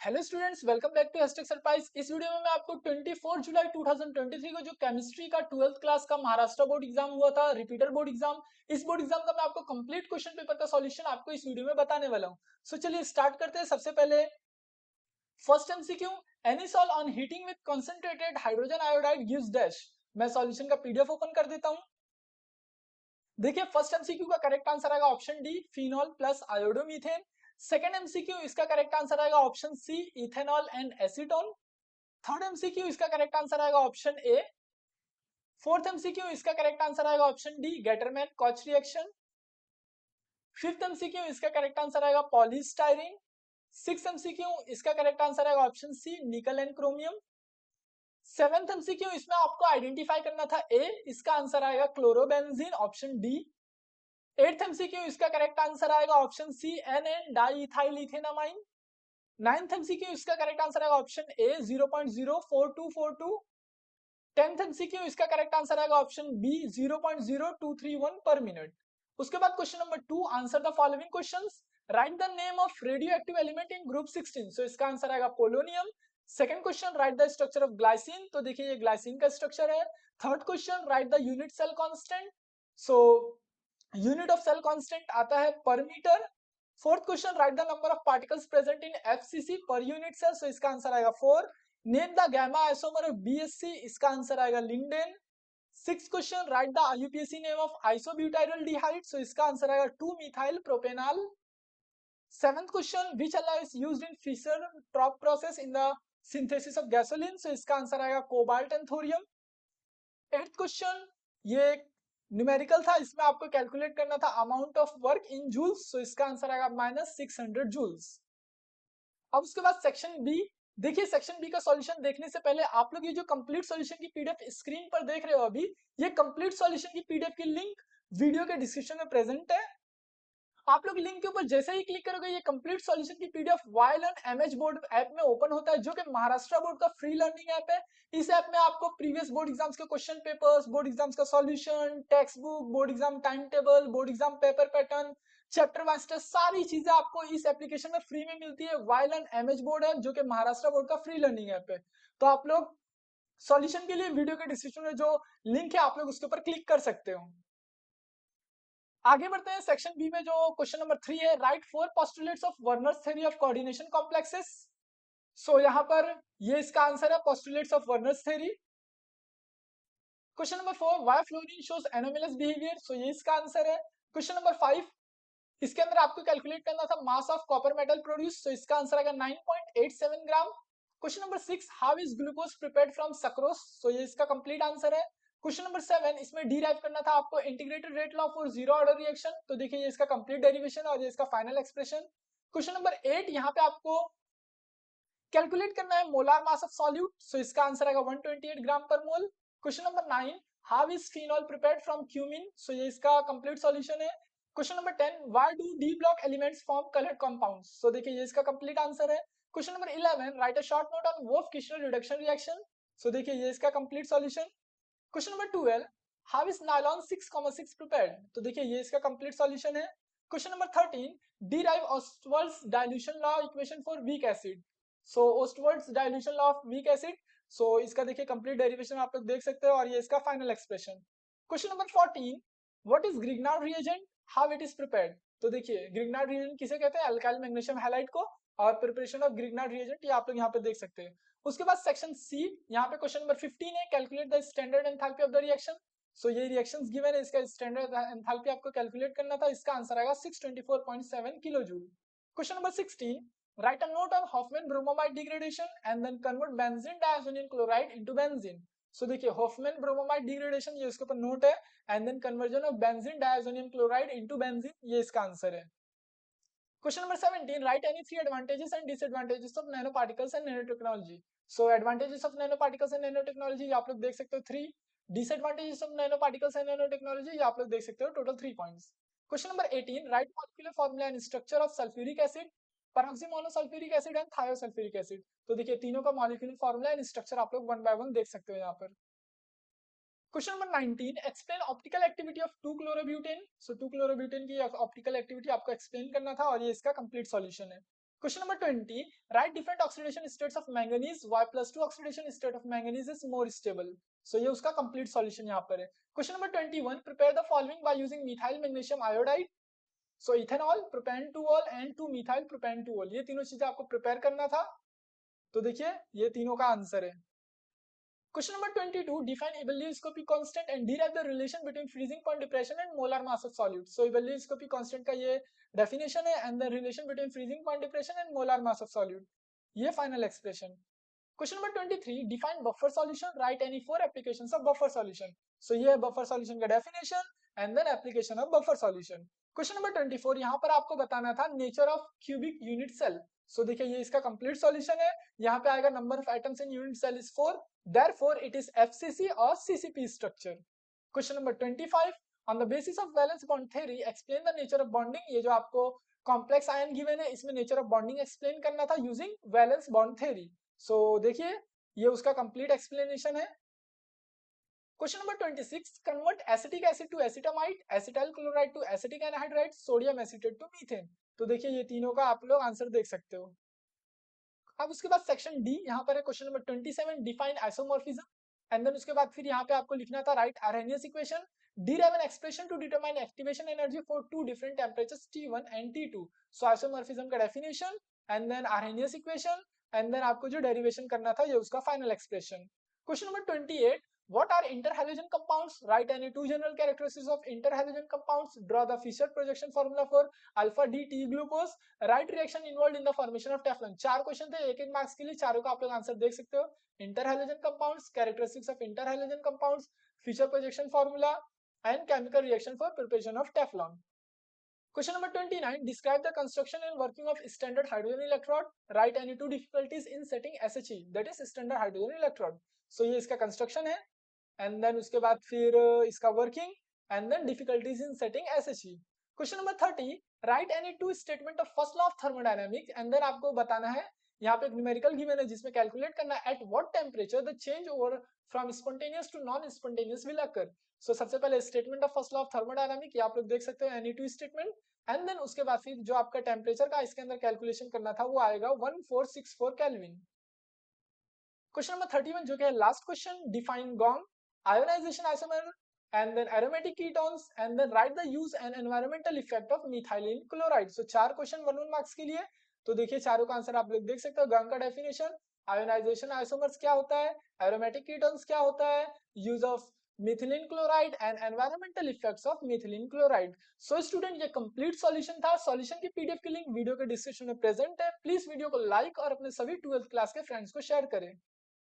Hello students, welcome back to एस्टेक surprise. इस video में मैं आपको 24 जुलाई 2023 को जो केमिस्ट्री का 12th क्लास का महाराष्ट्र बोर्ड एग्जाम हुआ था, रिपीटर बोर्ड एग्जाम, इस बोर्ड एग्जाम का मैं आपको कंप्लीट क्वेश्चन पेपर का सॉल्यूशन आपको इस वीडियो में बताने वाला हूं। सो चलिए स्टार्ट करते हैं। सबसे पहले first MCQ, any salt on heating with concentrated hydrogen iodide gives dash. मैं सॉल्यूशन का पीडीएफ ओपन कर देता हूं। देखिए फर्स्ट एमसीक्यू का करेक्ट आंसर आएगा option D, phenol plus iodomethane. Second MCQ इसका करेक्ट आंसर आएगा option C, ethanol and acetone. Third MCQ इसका करेक्ट आंसर आएगा ऑप्शन ए। फोर्थ एमसीक्यू इसका करेक्ट आंसर आएगा option D, Gattermann Koch reaction. Fifth MCQ इसका correct answer आएगा polystyrene. Six MCQ इसका correct answer आएगा option C, nickel and chromium. Seventh MCQ इसमें आपको आइडेंटिफाई करना था ए, इसका आंसर आएगा chlorobenzene option D. Eighth MCQ इसका करेक्ट आंसर आएगा option C, N N di ethyl ethanamine. Ninth MCQ इसका करेक्ट आंसर आएगा ऑप्शन ए, 0.04242। 10th एमसीक्यू इसका करेक्ट आंसर आएगा ऑप्शन बी, 0.0231 पर मिनट। उसके बाद question number 2, answer the following questions. Write the name of radioactive element in group 16। So इसका answer आएगा polonium. Second question, write the structure of glycine. तो देखिए ये glycine का structure है। Third question, write the unit cell constant. So unit of cell constant आता है per metre. Fourth question, write the number of particles present in FCC per unit cell. So इसका answer आएगा 4। Name the gamma isomer of BSC. इसका answer आएगा lindane. Six question, write the IUPAC name of isobutyl so इसका answer आएगा 2 methyl propanol. Seventh question, which ally is used in Fischer Tropsch process in the synthesis of gasoline. So इसका answer आएगा cobalt and thorium. Eighth question, ये numerical था, इसमें आपको calculate करना था amount of work in joules. So इसका answer आएगा -600 जूल्स। अब उसके बाद सेक्शन बी। देखिए सेक्शन बी का सॉल्यूशन देखने से पहले आप लोग ये जो कंप्लीट सॉल्यूशन की पीडीएफ स्क्रीन पर देख रहे हो अभी, ये कंप्लीट सॉल्यूशन की पीडीएफ की लिंक वीडियो के डिस्क्रिप्शन में प्रेजेंट है। आप लोग लिंक के ऊपर जैसे ही क्लिक करोगे ये कंप्लीट सॉल्यूशन की पीडीएफ वायलन एमएच बोर्ड ऐप में ओपन होता है, जो कि महाराष्ट्र बोर्ड का फ्री लर्निंग ऐप है। इस ऐप में आपको प्रीवियस बोर्ड एग्जाम्स के क्वेश्चन पेपर्स, बोर्ड एग्जाम्स का solution, text book, board exam time table, board exam paper pattern, chapter wise test, सारी चीजें आपको इस एप्लीकेशन में फ्री में मिलती है। वायलन एमएच बोर्ड है जो कि महाराष्ट्र बोर्ड का फ्री लर्निंग ऐप है। तो आप लोग सॉल्यूशन के लिए वीडियो के डिस्क्रिप्शन में जो लिंक है आप लोग उसके ऊपर क्लिक कर सकते हो। आगे बढ़ते हैं सेक्शन बी में, जो क्वेश्चन नंबर 3 है, write 4 postulates of Werner's theory of coordination complexes. So यहां पर ये इसका आंसर है, postulates of Werner's theory. Question number 4, why fluorine shows anomalous behaviour. So ये इसका आंसर है। क्वेश्चन नंबर 5, इसके अंदर आपको कैलकुलेट करना था mass of copper metal produce. So इसका आंसर आएगा 9.87 gram. Question number 6, how is glucose prepared from sucrose. So ये इसका कंप्लीट आंसर है। क्वेश्चन नंबर 7, इसमें डिराइव करना था आपको integrated rate law for zero order reaction. तो देखिए ये इसका कंप्लीट डेरिवेशन और ये इसका फाइनल एक्सप्रेशन। क्वेश्चन नंबर 8, यहाँ पे आपको कैलकुलेट करना है molar mass of solute. So इसका आंसर आएगा 128 gram per mole. Question number 9, how is phenol prepared from cumene. So ये इसका कंप्लीट सॉल्यूशन है। Question number 10, why do D block elements form coloured compounds. So देखिए ये इसका complete answer है। Question number 11, write a short note on Wolff Kishner reduction reaction. So देखिए ये इसका complete solution. Question number 12, how is nylon 6,6 prepared. तो देखिए ये इसका कंप्लीट सॉल्यूशन है। Question number 13, derive Ostwald's dilution law equation for weak acid. So Ostwald's dilution law of weak acid, so इसका देखिए कंप्लीट डेरिवेशन आप लोग देख सकते हो और ये इसका final expression. Question number 14, what is Grignard reagent, how it is prepared. तो देखिए ग्रिग्नार्ड रिएजेंट किसे कहते हैं, अल्काइल मैग्नीशियम हैलाइड को, और प्रिपरेशन ऑफ ग्रिग्नार्ड रिएजेंट ये आप लोग यहाँ पे देख सकते हैं। उसके बाद सेक्शन सी, यहाँ पे क्वेश्चन नंबर 15 है, calculate the standard enthalpy of the reaction. So ये रिएक्शंस गिवन है, इसका स्टैंडर्ड एंथैल्पी आपको कैलकुलेट करना था। इसका आंसर आएगा 624.7 kilo joule. Question number 16, write a note on Hoffman bromamide degradation and then convert benzene diazonium chloride into benzene. So देखिए Hoffman bromamide degradation ये इसके ऊपर नोट है, and then conversion of benzene diazonium chloride into benzene ये इसका answer है। Question number 17, write any three advantages and disadvantages of nanoparticles and nanotechnology. So advantages of nanoparticles and nanotechnology आप लोग देख सकते हो 3, disadvantages of nanoparticles and nanotechnology ये आप लोग देख सकते हो total 3 points. Question number 18, write molecular formula and structure of sulfuric acid, peroxymonosulfuric acid and thiosulfuric acid। तो देखिए तीनों का मॉलिक्यूलर फॉर्मूला एंड स्ट्रक्चर आप लोग वन बाय वन देख सकते हो यहाँ पर। Question number 19, explain optical activity of 2-chlorobutane। So 2-chlorobutane की ऑप्टिकल एक्टिविटी आपको एक्सप्लेन करना था और ये इसका कंप्लीट सॉल्यूशन है। Question number 20, write different oxidation states of manganese, Y+2 oxidation state of manganese is more stable. So ये उसका कंप्लीट सॉल्यूशन यहाँ पर है। Question number 21, prepare the following by using methyl magnesium iodide. So ethanol, propane two ol and two methyl propane two ol, ये तीनों चीजें आपको prepare करना था। तो देखिए ये तीनों का आंसर है। Question number 22, define Abelian-Scopy constant and derive the relation between freezing point depression and molar mass of solute. So Abelian-Scopy constant का ये definition है and the relation between freezing point depression and molar mass of solute. ये final expression. Question number 23, define buffer solution, write any 4 applications of buffer solution. So ये buffer solution का definition and then application of buffer solution. Question number 24, यहाँ पर आपको बताना था nature of cubic unit cell. So देखिए ये इसका complete solution है। यहाँ पे आएगा number of atoms in unit cell is 4. Therefore, it is FCC or CCP structure. Question number 25. On the basis of valence bond theory, explain the nature of bonding. ये जो आपको complex ion given है, इसमें nature of bonding explain करना था using valence bond theory. So देखिए ये उसका complete explanation है। Question number 26. Convert acetic acid to acetamide, acetyl chloride to acetic anhydride, sodium acetate to methane. तो देखिए ये तीनों का आप लोग आंसर देख सकते हो। अब उसके बाद सेक्शन डी, यहाँ पर है question number 27, define isomorphism. And then उसके बाद फिर यहाँ पे आपको लिखना था write Arrhenius equation, derive an expression to determine activation energy for two different temperatures T1 and T2. So isomorphism का definition and then Arrhenius equation and then आपको जो derivation करना था ये उसका final expression. Question number 28. What are interhalogen compounds? Write any two general characteristics of interhalogen compounds. Draw the Fisher projection formula for alpha D T glucose. Write reaction involved in the formation of Teflon. 4 question थे, एक marks के लिए, चारों का आप लोग answer देख सकते हो। Interhalogen compounds, characteristics of interhalogen compounds, Fisher projection formula and chemical reaction for preparation of Teflon. Question number 29. Describe the construction and working of standard hydrogen electrode. Write any two difficulties in setting SHE, that is standard hydrogen electrode. So ये इसका construction है and then उसके बाद फिर इसका working and then difficulties in setting SHE. Question number 30. Write any two statement of first law of thermodynamics and then आपको बताना है, यहाँ पे एक न्यूमेरिकल गिवन है जिसमें कैलकुलेट करना है at what temperature the change over from spontaneous to non spontaneous will occur. So सबसे पहले statement of first law of thermodynamic, ये आप लोग देख सकते हो any two statement and then उसके बाद फिर जो आपका टेम्परेचर का इसके अंदर कैलकुलेशन करना था वो आएगा 1464 केल्विन। क्वेश्चन नंबर 31 जो कि है लास्ट क्वेश्चन, डिफाइन गॉन्ग, ionization isomer and then aromatic ketones and then write the use and environmental effect of methylene chloride. So 4 question 1 marks के लिए। तो देखिए चारों का आंसर आप लोग देख सकते हो। गंग का डेफिनेशन, आयोनाइजेशन आइसोमर्स क्या होता है, एरोमेटिक कीटोन्स क्या होता है, use of methylene chloride and environmental effects of methylene chloride. So student ये कंप्लीट सॉल्यूशन था। सॉल्यूशन की पीडीएफ की लिंक वीडियो के डिस्क्रिप्शन में प्रेजेंट है। प्लीज वीडियो को लाइक और अपने सभी 12th क्लास के फ्रेंड्स को शेयर करें।